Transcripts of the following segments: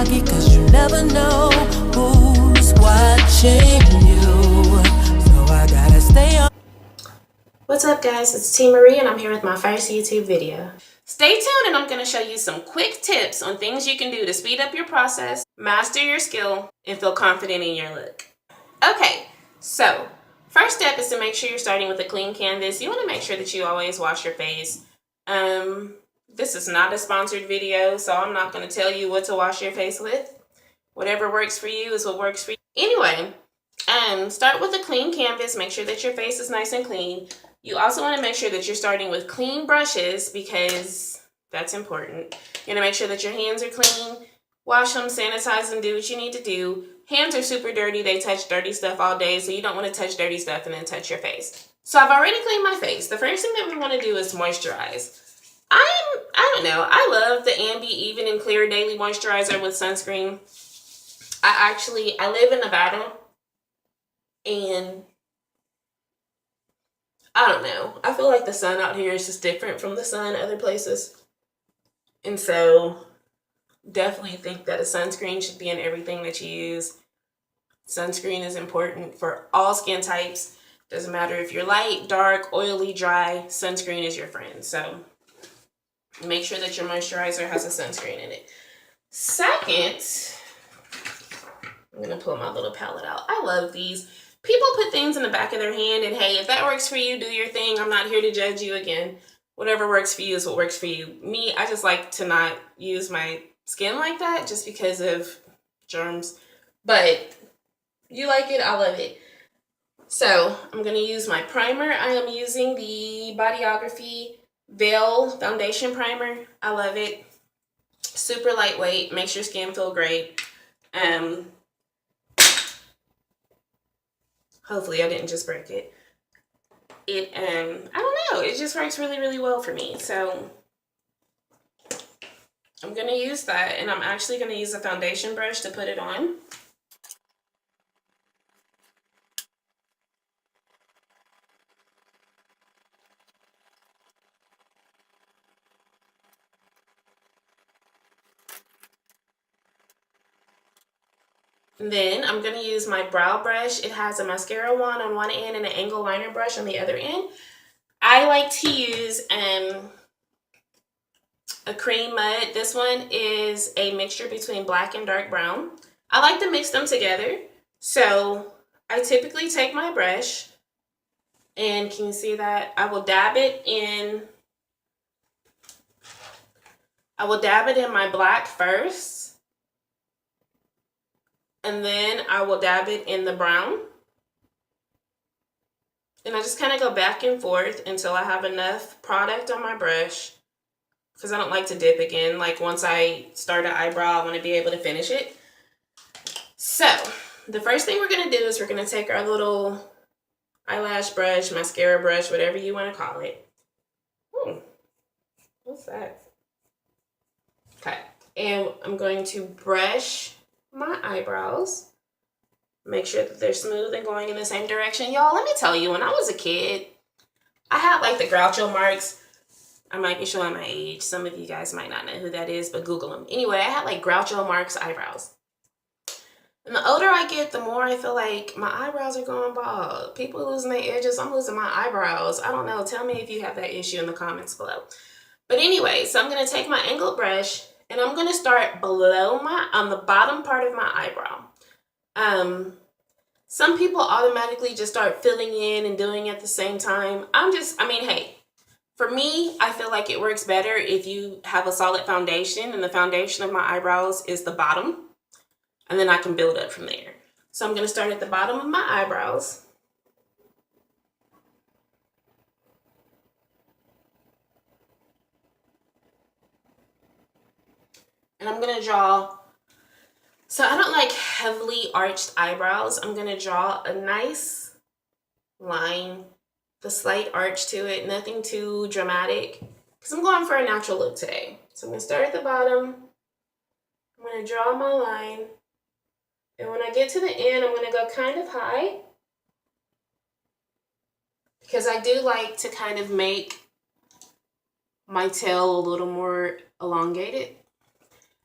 cocky, cause you never know who's watching you. So I gotta stay on. What's up guys, it's T.Marie and I'm here with my first YouTube video. Stay tuned and I'm going to show you some quick tips on things you can do to speed up your process, master your skill, and feel confident in your look. Okay, so first step is to make sure you're starting with a clean canvas. You want to make sure that you always wash your face. This is not a sponsored video, so I'm not going to tell you what to wash your face with. Whatever works for you is what works for you. Anyway, start with a clean canvas. Make sure that your face is nice and clean. You also want to make sure that you're starting with clean brushes because that's important. You want to make sure that your hands are clean. Wash them, sanitize them, do what you need to do. Hands are super dirty. They touch dirty stuff all day, so you don't want to touch dirty stuff and then touch your face. So I've already cleaned my face. The first thing that we want to do is moisturize. I don't know. I love the AMBI Even and Clear Daily Moisturizer with sunscreen. I live in Nevada, and I don't know. I feel like the sun out here is just different from the sun other places. And so definitely think that a sunscreen should be in everything that you use. Sunscreen is important for all skin types. Doesn't matter if you're light, dark, oily, dry, sunscreen is your friend. So make sure that your moisturizer has a sunscreen in it. Second, I'm going to pull my little palette out. I love these. People put things in the back of their hand, and hey, if that works for you, do your thing. I'm not here to judge you again. Whatever works for you is what works for you. Me, I just like to not use my skin like that just because of germs. But you like it, I love it. So I'm going to use my primer. I am using the Bodyography Veil Foundation Primer. I love it. Super lightweight. Makes your skin feel great. Hopefully I didn't just break it. I don't know, it just works really, really well for me. So I'm gonna use that, and I'm actually gonna use a foundation brush to put it on. And then I'm going to use my brow brush. It has a mascara wand on one end and an angle liner brush on the other end. I like to use a cream mud. This one is a mixture between black and dark brown. I like to mix them together. So I typally take my brush, and can you see that? I will dab it in my black first. And then I will dab it in the brown. And I just kind of go back and forth until I have enough product on my brush, because I don't like to dip again. Like once I start an eyebrow, I want to be able to finish it. So the first thing we're going to do is we're going to take our little eyelash brush, mascara brush, whatever you want to call it. Ooh, what's that? Okay. And I'm going to brush my eyebrows, make sure that they're smooth and going in the same direction. Y'all, let me tell you, when I was a kid, I had like the Groucho marks. I might be showing my age. Some of you guys might not know who that is, but Google them. Anyway, I had like Groucho Marx eyebrows. And the older I get, the more I feel like my eyebrows are going bald. People losing their edges. I'm losing my eyebrows. I don't know. Tell me if you have that issue in the comments below. But anyway, so I'm going to take my angled brush, and I'm going to start below on the bottom part of my eyebrow. Some people automatically just start filling in and doing it at the same time. Hey, for me, I feel like it works better if you have a solid foundation, and the foundation of my eyebrows is the bottom, and then I can build up from there. So I'm going to start at the bottom of my eyebrows. And I'm going to draw, so I don't like heavily arched eyebrows. I'm going to draw a nice line, the slight arch to it, nothing too dramatic, because I'm going for a natural look today. So I'm going to start at the bottom. I'm going to draw my line. And when I get to the end, I'm going to go kind of high, because I do like to kind of make my tail a little more elongated.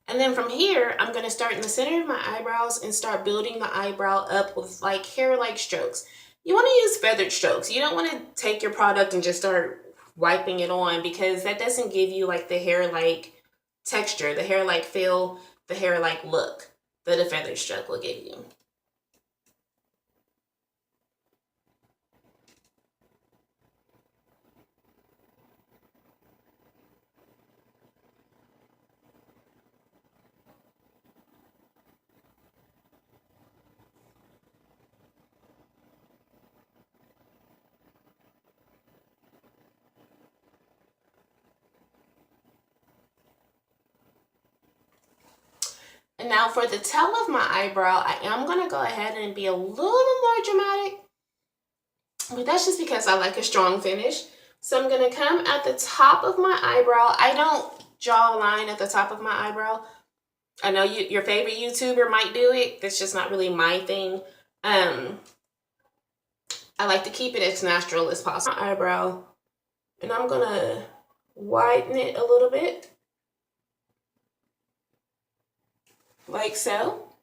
And then from here, I'm going to start in the center of my eyebrows and start building the eyebrow up with like hair-like strokes. You want to use feathered strokes. You don't want to take your product and just start wiping it on, because that doesn't give you like the hair-like texture, the hair-like feel, the hair-like look that a feathered stroke will give you. And now for the tail of my eyebrow, I am going to go ahead and be a little more dramatic. But that's just because I like a strong finish. So I'm going to come at the top of my eyebrow. I don't draw a line at the top of my eyebrow. I know your favorite YouTuber might do it. That's just not really my thing. I like to keep it as natural as possible. My eyebrow. And I'm going to widen it a little bit. Like so.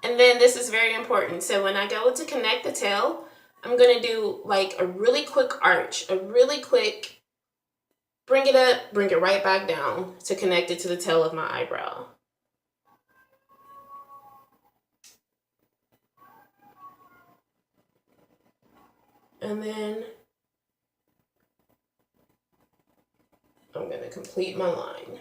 And then this is very important. So when I go to connect the tail, I'm going to do like a really quick arch, a really quick bring it up, bring it right back down to connect it to the tail of my eyebrow. And then I'm going to complete my line.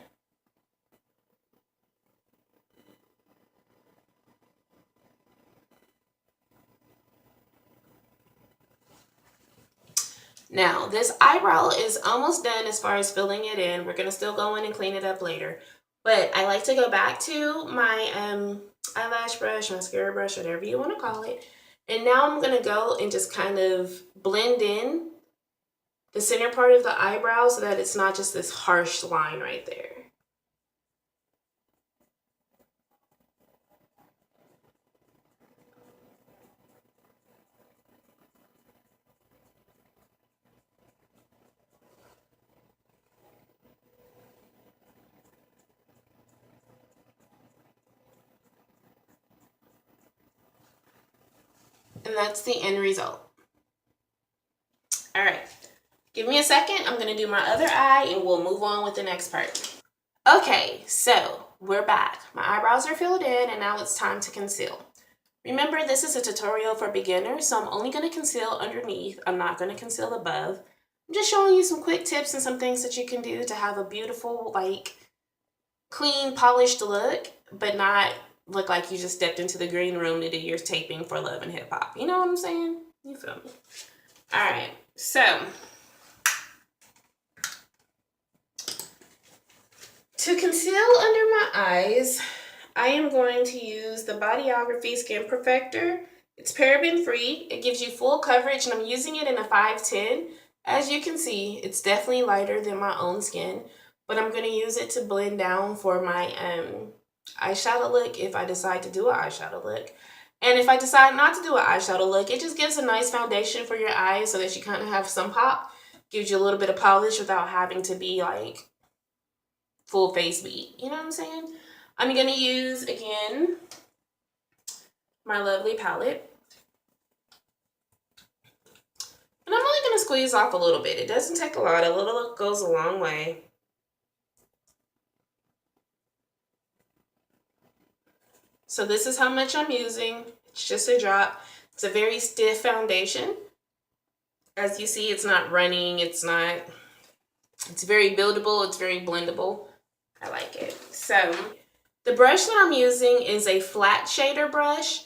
Now, this eyebrow is almost done as far as filling it in. We're going to still go in and clean it up later. But I like to go back to my eyelash brush, mascara brush, whatever you want to call it. And now I'm going to go and just kind of blend in the center part of the eyebrow so that it's not just this harsh line right there. And that's the end result. All right, give me a second. I'm going to do my other eye and we'll move on with the next part. Okay, so we're back. My eyebrows are filled in and now it's time to conceal. Remember, this is a tutorial for beginners, so I'm only going to conceal underneath. I'm not going to conceal above. I'm just showing you some quick tips and some things that you can do to have a beautiful, like, clean, polished look, but not look like you just stepped into the green room to do your taping for Love and Hip Hop. You know what I'm saying? You feel me? All right, so to conceal under my eyes, I am going to use the Bodyography Skin Perfector. It's paraben free. It gives you full coverage, and I'm using it in a 510. As you can see, it's definitely lighter than my own skin, but I'm going to use it to blend down for my eyeshadow look if I decide to do an eyeshadow look. And if I decide not to do an eyeshadow look, it just gives a nice foundation for your eyes so that you kind of have some pop. Gives you a little bit of polish without having to be like full face beat. You know what I'm saying? I'm going to use, again, my lovely palette. And I'm only going to squeeze off a little bit. It doesn't take a lot. A little goes a long way. So this is how much I'm using. It's just a drop. It's a very stiff foundation. As you see, it's not running. It's very buildable. It's very blendable. I like it. So the brush that I'm using is a flat shader brush.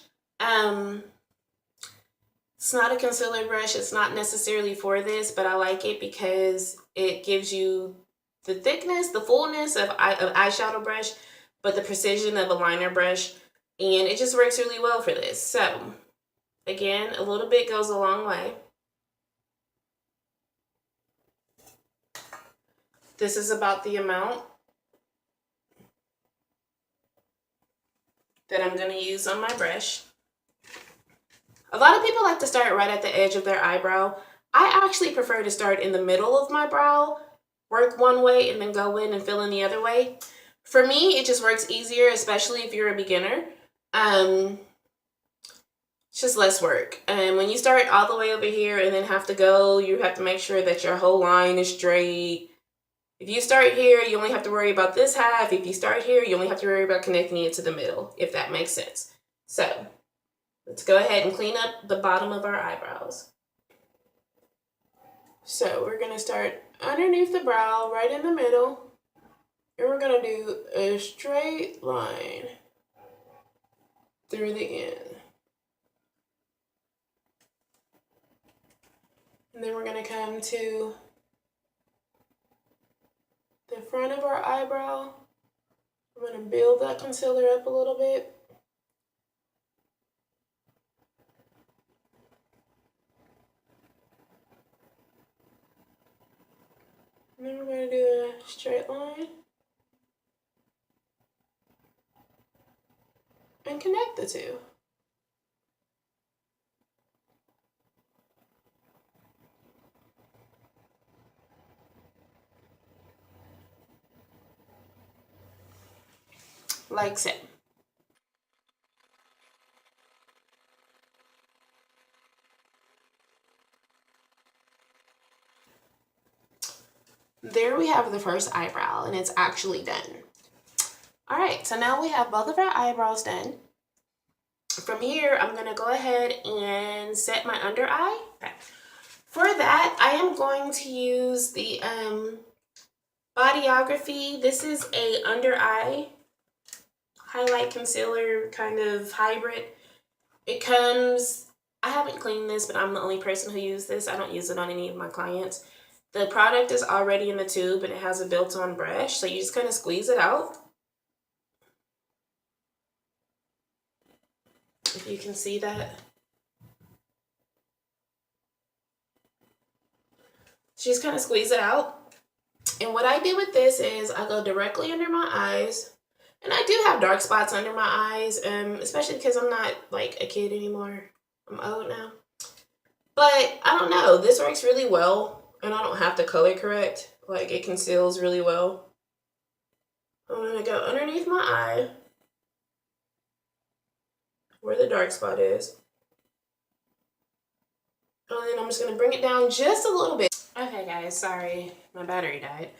It's not a concealer brush. It's not necessarily for this, but I like it because it gives you the thickness, the fullness of eyeshadow brush, but the precision of a liner brush. And it just works really well for this. So again, a little bit goes a long way. This is about the amount that I'm going to use on my brush. A lot of people like to start right at the edge of their eyebrow. I actually prefer to start in the middle of my brow work one way and then go in and fill in the other way. For me, it just works easier, especially if you're a beginner. It's just less work. And when you start all the way over here and then have to go, you have to make sure that your whole line is straight. If you start here, you only have to worry about this half. If you start here, you only have to worry about connecting it to the middle, if that makes sense. So let's go ahead and clean up the bottom of our eyebrows. So we're going to start underneath the brow, right in the middle. And we're going to do a straight line through the end. And then we're going to come to the front of our eyebrow. I'm going to build that concealer up a little bit. And then we're going to do a straight line. And connect the two. Like so. There we have the first eyebrow, and it's actually done. All right, so now we have both of our eyebrows done. From here, I'm gonna go ahead and set my under eye. Okay. For that, I am going to use the Bodyography. This is a under eye highlight concealer kind of hybrid. It comes, I haven't cleaned this, but I'm the only person who uses this. I don't use it on any of my clients. The product is already in the tube and it has a built-on brush, so you just kind of squeeze it out. If you can see that. So just kind of squeeze it out. And what I do with this is I go directly under my eyes. And I do have dark spots under my eyes, especially because I'm not like a kid anymore. I'm old now. But I don't know, this works really well, and I don't have to color correct. Like, it conceals really well. I'm gonna go underneath my eye, where the dark spot is. And then I'm just gonna bring it down just a little bit. Okay guys, sorry, my battery died.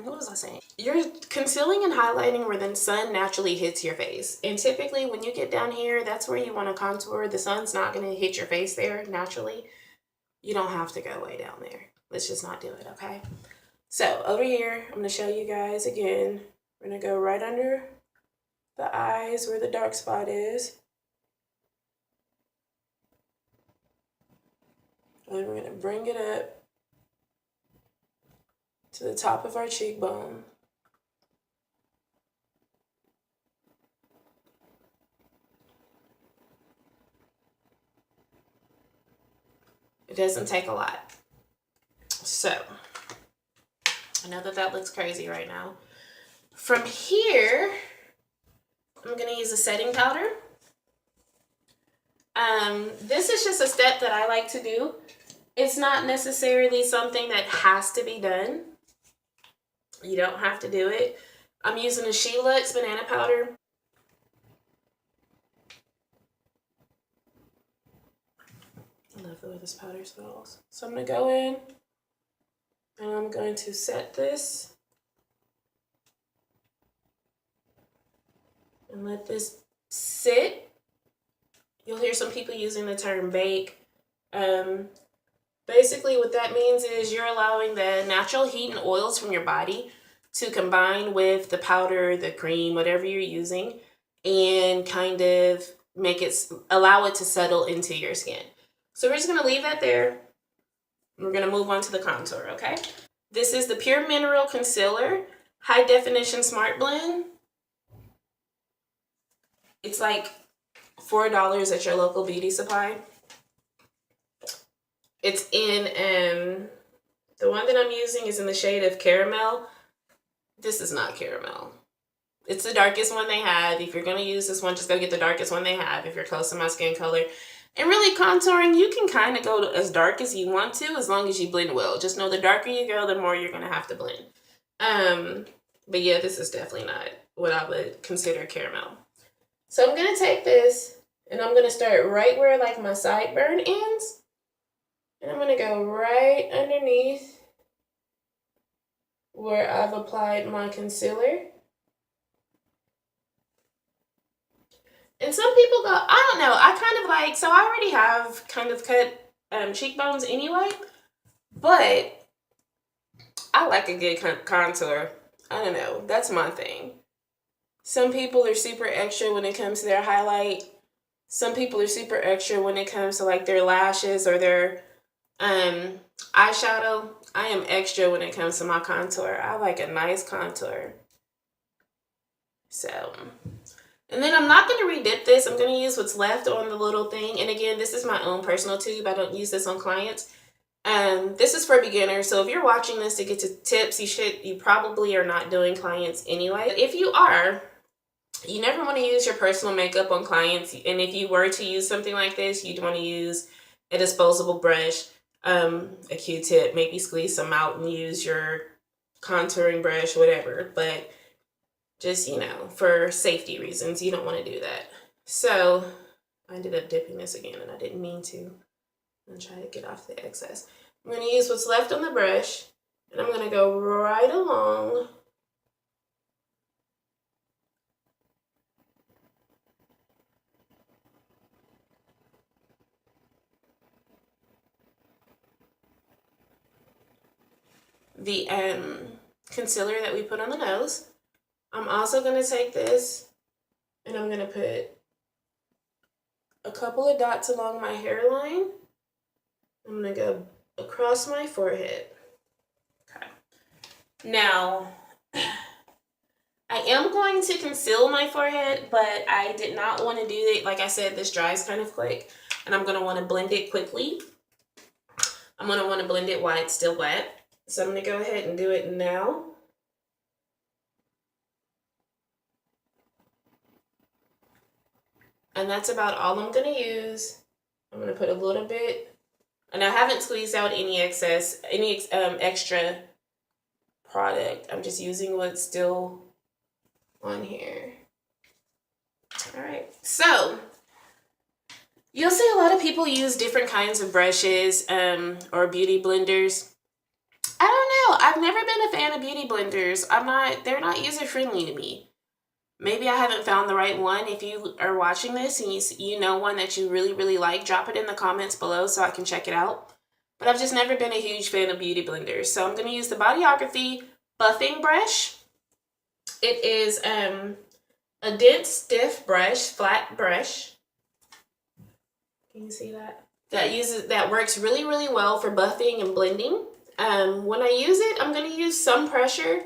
What was I saying? You're concealing and highlighting where the sun naturally hits your face. And typically when you get down here, that's where you want to contour. The sun's not going to hit your face there naturally. You don't have to go way down there. Let's just not do it, okay? So over here, I'm going to show you guys again. We're going to go right under the eyes where the dark spot is. And then we're going to bring it up to the top of our cheekbone. It doesn't take a lot. So, I know that that looks crazy right now. From here, I'm gonna use a setting powder. This is just a step that I like to do. It's not necessarily something that has to be done. You don't have to do it. I'm using a She Looks banana powder. I love the way this powder smells. So I'm going to go in and I'm going to set this and let this sit. You'll hear some people using the term bake. Basically what that means is you're allowing the natural heat and oils from your body to combine with the powder, the cream, whatever you're using, and kind of allow it to settle into your skin. So we're just gonna leave that there. We're gonna move on to the contour, okay? This is the Pure Mineral Concealer High Definition Smart Blend. It's like $4 at your local beauty supply. It's in, the one that I'm using is in the shade of Caramel. This is not Caramel. It's the darkest one they have. If you're going to use this one, just go get the darkest one they have if you're close to my skin color. And really, contouring, you can kind of go as dark as you want to, as long as you blend well. Just know the darker you go, the more you're going to have to blend. But yeah, this is definitely not what I would consider caramel. So I'm going to take this, and I'm going to start right where like my sideburn ends. And I'm going to go right underneath where I've applied my concealer. And some people go, I don't know, I kind of like, so I already have kind of cut cheekbones anyway, but I like a good contour. I don't know, that's my thing. Some people are super extra when it comes to their highlight. Some people are super extra when it comes to like their lashes or their eyeshadow. I am extra when it comes to my contour. I like a nice contour. So, and then I'm not going to redip this. I'm going to use what's left on the little thing. And again, this is my own personal tube. I don't use this on clients. This is for beginners. So if you're watching this to get to tips, you probably are not doing clients anyway. If you are, you never want to use your personal makeup on clients. And if you were to use something like this, you'd want to use a disposable brush, a Q-tip, maybe squeeze some out and use your contouring brush, whatever. But just, you know, for safety reasons, you don't want to do that. So I ended up dipping this again, and I didn't mean to. I'm going to try to get off the excess. I'm going to use what's left on the brush, and I'm going to go right along the concealer that we put on the nose. I'm also going to take this, and I'm going to put a couple of dots along my hairline. I'm going to go across my forehead. Okay. Now, I am going to conceal my forehead, but I did not want to do it. Like I said, this dries kind of quick, and I'm going to want to blend it quickly. I'm going to want to blend it while it's still wet. So I'm going to go ahead and do it now. And that's about all I'm going to use. I'm going to put a little bit, and I haven't squeezed out any excess, extra product. I'm just using what's still on here. All right, so you'll see a lot of people use different kinds of brushes or beauty blenders. I don't know. I've never been a fan of beauty blenders. They're not user friendly to me. Maybe I haven't found the right one. If you are watching this and you know one that you really, really like, drop it in the comments below so I can check it out. But I've just never been a huge fan of beauty blenders. So I'm going to use the Bodyography buffing brush. It is a dense, stiff brush, flat brush. Can you see that? That works really, really well for buffing and blending. When I use it, I'm going to use some pressure.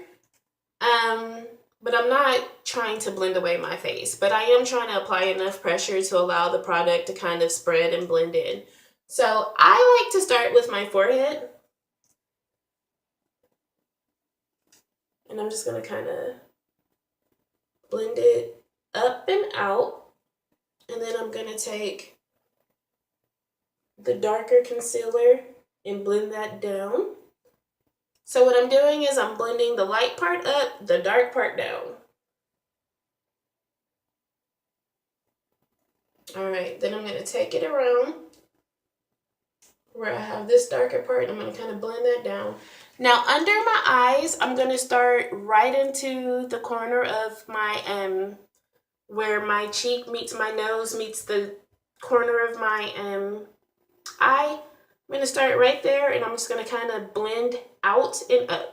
But I'm not trying to blend away my face, but I am trying to apply enough pressure to allow the product to kind of spread and blend in. So I like to start with my forehead, and I'm just going to kind of blend it up and out, and then I'm going to take the darker concealer and blend that down. So what I'm doing is I'm blending the light part up, the dark part down. All right, then I'm going to take it around where I have this darker part. I'm going to kind of blend that down. Now under my eyes, I'm going to start right into the corner of my, where my cheek meets my nose, meets the corner of my eye. I'm going to start right there, and I'm just going to kind of blend out and up.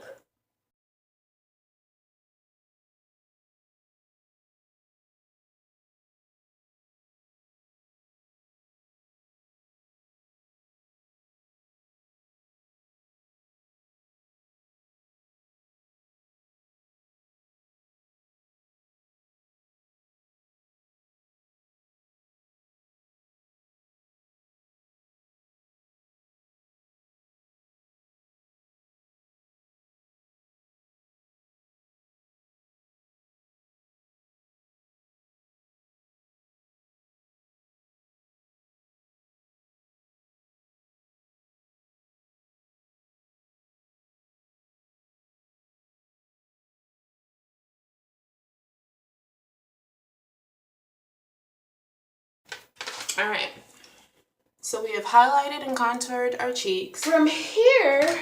All right. So we have highlighted and contoured our cheeks. From here,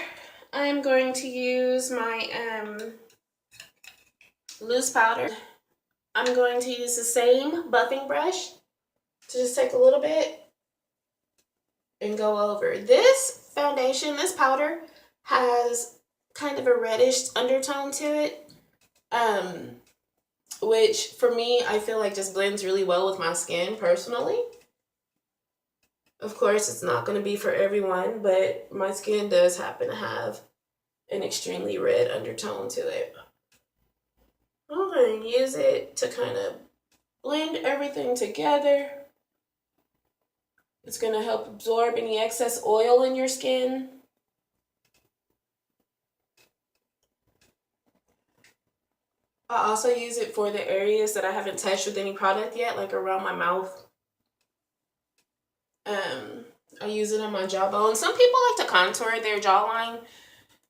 I'm going to use my loose powder. I'm going to use the same buffing brush to just take a little bit and go over. This foundation, this powder, has kind of a reddish undertone to it, which for me, I feel like just blends really well with my skin personally. Of course, it's not going to be for everyone, but my skin does happen to have an extremely red undertone to it. I'm going to use it to kind of blend everything together. It's going to help absorb any excess oil in your skin. I also use it for the areas that I haven't touched with any product yet, like around my mouth. I use it on my jawbone. Some people like to contour their jawline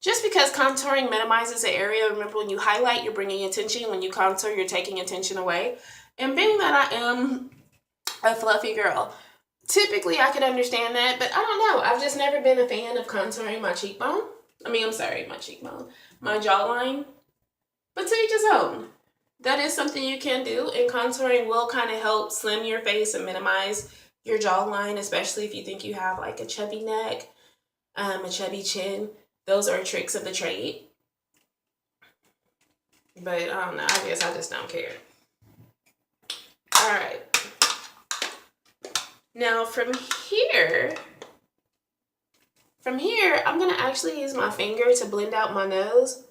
just because contouring minimizes the area. Remember, when you highlight, you're bringing attention. When you contour, you're taking attention away. And being that I am a fluffy girl, typically I could understand that, but I don't know. I've just never been a fan of contouring my cheekbone. My jawline. But to each his own. That is something you can do, and contouring will kind of help slim your face and minimize your jawline, especially if you think you have like a chubby neck, a chubby chin. Those are tricks of the trade. But I don't know, I guess I just don't care. All right. Now from here, I'm gonna actually use my finger to blend out my nose.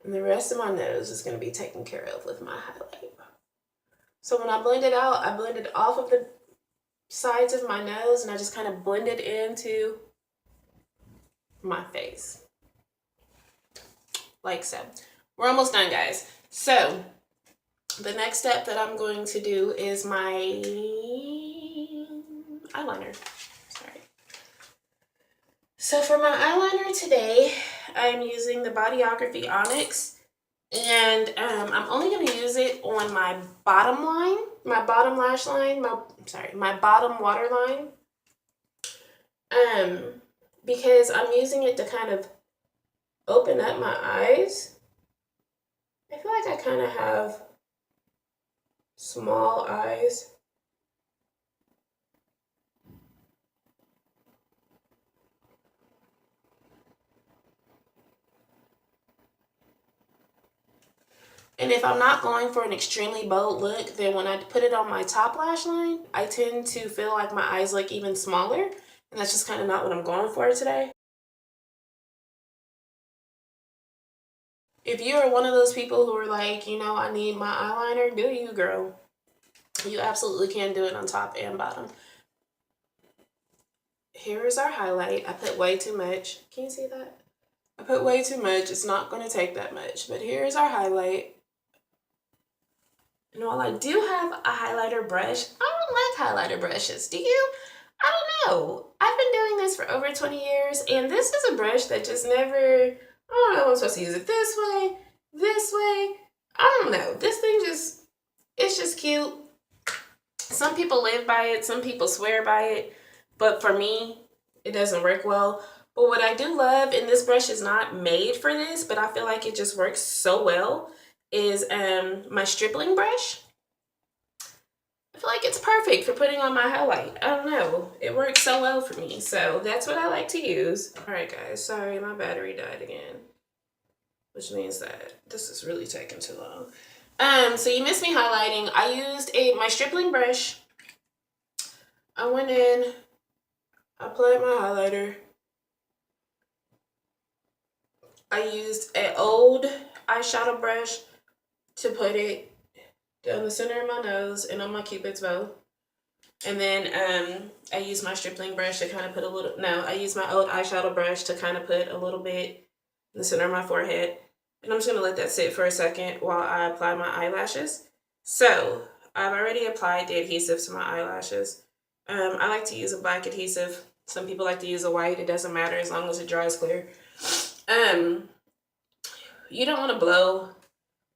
And the rest of my nose is going to be taken care of with my highlight. So when I blend it out, I blend it off of the sides of my nose and I just kind of blend it into my face. Like so. We're almost done, guys. So the next step that I'm going to do is my eyeliner. Sorry. So for my eyeliner today, I'm using the Bodyography Onyx, and I'm only going to use it on my bottom line, my bottom lash line, my bottom waterline, because I'm using it to kind of open up my eyes. I feel like I kind of have small eyes. And if I'm not going for an extremely bold look, then when I put it on my top lash line, I tend to feel like my eyes look even smaller. And that's just kind of not what I'm going for today. If you're one of those people who are like, you know, I need my eyeliner, do you, girl? You absolutely can do it on top and bottom. Here is our highlight. I put way too much. Can you see that? I put way too much. It's not going to take that much. But here is our highlight. And while I do have a highlighter brush, I don't like highlighter brushes. Do you? I don't know. I've been doing this for over 20 years, and this is a brush that just never, I don't know, I'm supposed to use it this way. I don't know. This thing it's just cute. Some people live by it. Some people swear by it. But for me, it doesn't work well. But what I do love, and this brush is not made for this, but I feel like it just works so well, is my stripling brush. I feel like it's perfect for putting on my highlight. I don't know. It works so well for me. So that's what I like to use. All right, guys. Sorry, my battery died again, which means that this is really taking too long. So you missed me highlighting. I used my stripling brush. I went in, I applied my highlighter. I used an old eyeshadow brush to put it down the center of my nose and on my cupid's bow. And then I use my stripling brush to kind of put a little, no, I use my old eyeshadow brush to kind of put a little bit in the center of my forehead. And I'm just going to let that sit for a second while I apply my eyelashes. So I've already applied the adhesive to my eyelashes. I like to use a black adhesive. Some people like to use a white. It doesn't matter as long as it dries clear. You don't want to blow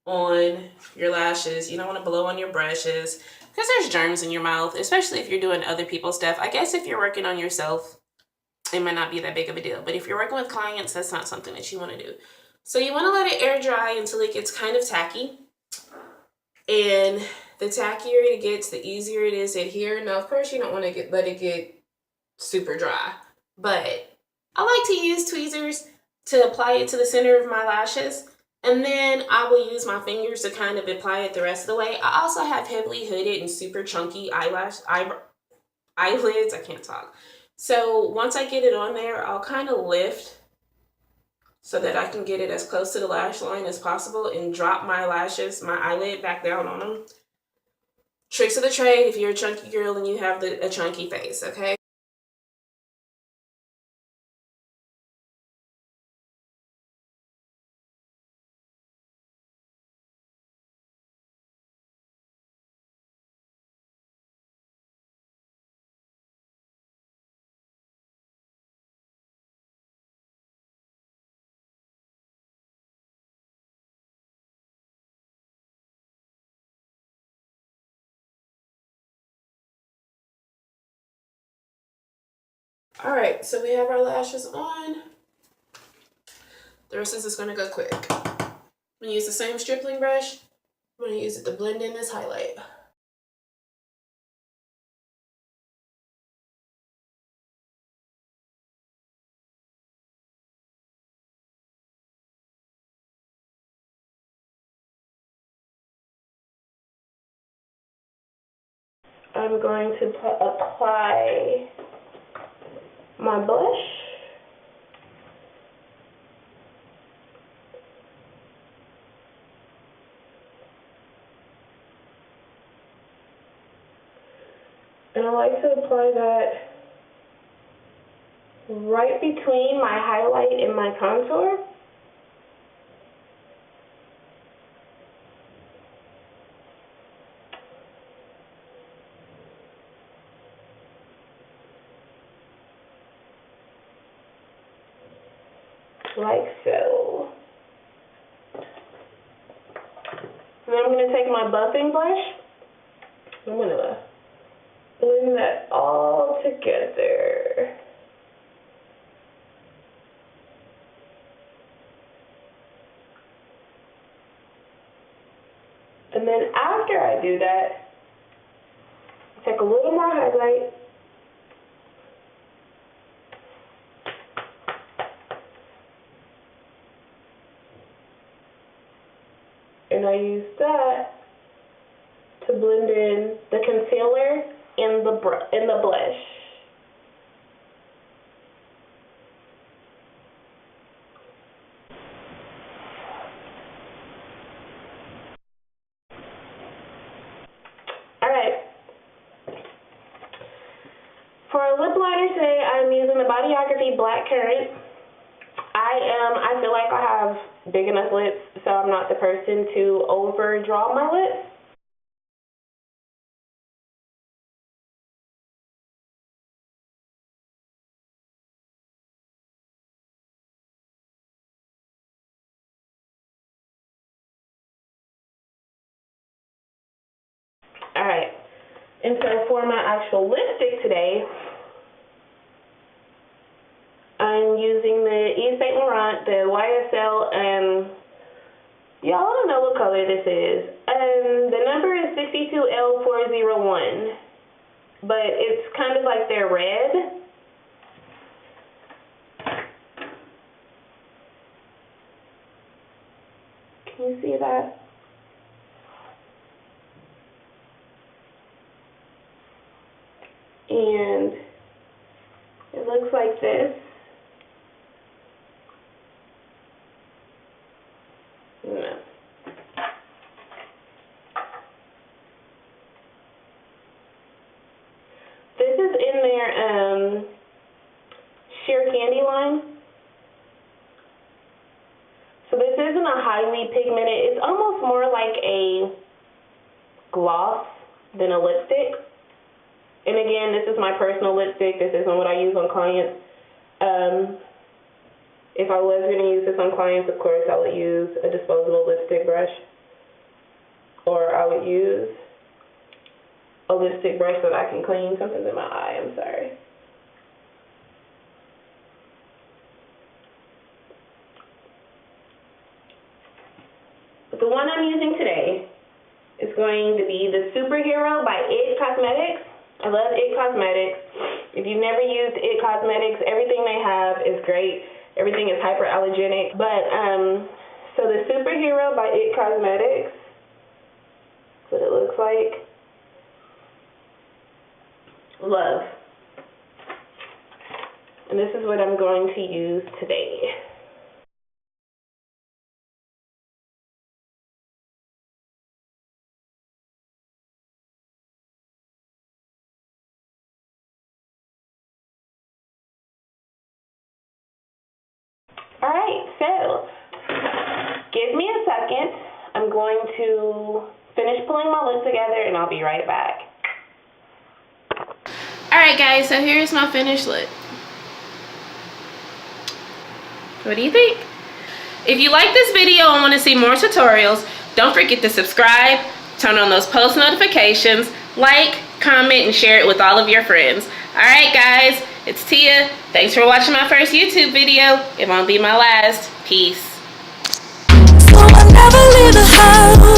on your lashes. You don't want to blow on your brushes because there's germs in your mouth, especially if you're doing other people's stuff. I guess if you're working on yourself, it might not be that big of a deal. But if you're working with clients, that's not something that you want to do. So you want to let it air dry until it gets kind of tacky. And the tackier it gets, the easier it is to adhere. Now, of course, you don't want to let it get super dry. But I like to use tweezers to apply it to the center of my lashes. And then I will use my fingers to kind of apply it the rest of the way. I also have heavily hooded and super chunky eyelids. I can't talk. So once I get it on there, I'll kind of lift so that I can get it as close to the lash line as possible and drop my lashes, my eyelid back down on them. Tricks of the trade if you're a chunky girl and you have a chunky face, okay? All right, so we have our lashes on. The rest is just gonna go quick. I'm gonna use the same stripling brush. I'm gonna use it to blend in this highlight. I'm going to apply my blush. And I like to apply that right between my highlight and my contour. Like so. And I'm going to take my buffing brush. I'm going to blend that all together. And then after I do that, take a little more highlight. And I use that to blend in the concealer and the blush. All right. For a lip liner today, I'm using the Bodyography Black Currant. I feel like I have big enough lips, so I'm not the person to overdraw my lips. All right. And so for my actual lipstick today, I'm using the Yves Saint Laurent, the YSL, and y'all, I don't know what color this is. The number is 62L401, but it's kind of like they're red. Can you see that? And it looks like this. No. is in their sheer candy line. So this isn't a highly pigmented, it's almost more like a gloss than a lipstick. And again, this is my personal lipstick. This isn't what I use on clients. If I was going to use this on clients, of course, I would use a disposable lipstick brush. Or I would use a lipstick brush that I can clean. Something's in my eye, I'm sorry. But the one I'm using today is going to be the Superhero by IT Cosmetics. I love IT Cosmetics. If you've never used IT Cosmetics, everything they have is great. Everything is hyperallergenic. But, so the Superhero by IT Cosmetics, that's what it looks like. Love. And this is what I'm going to use today. Alright, so give me a second. I'm going to finish pulling my lip together and I'll be right back. Alright guys, so here's my finished lip. What do you think? If you like this video and want to see more tutorials, don't forget to subscribe, turn on those post notifications, like, comment, and share it with all of your friends. Alright guys, it's Tia. Thanks for watching my first YouTube video. It won't be my last. Peace. So I never leave the house.